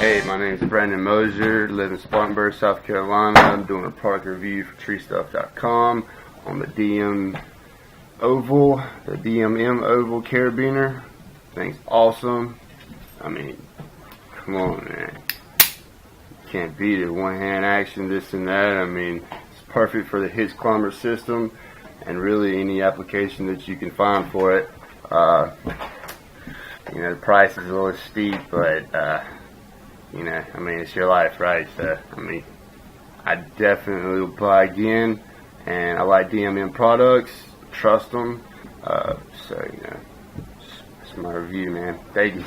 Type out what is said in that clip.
Hey, my name is Brandon Mosier, live in Spartanburg, South Carolina. I'm doing a product review for treestuff.com on the DMM Oval Carabiner. Thing's awesome. I mean, come on, man. Can't beat it. One hand action, this and that. I mean, it's perfect for the hitch climber system and really any application that you can find for it. You know, the price is a little steep, but you know, I mean, it's your life, right? So, I mean, I definitely will buy again, and I like DMM products, trust them. So, you know, it's my review, man. Thank you.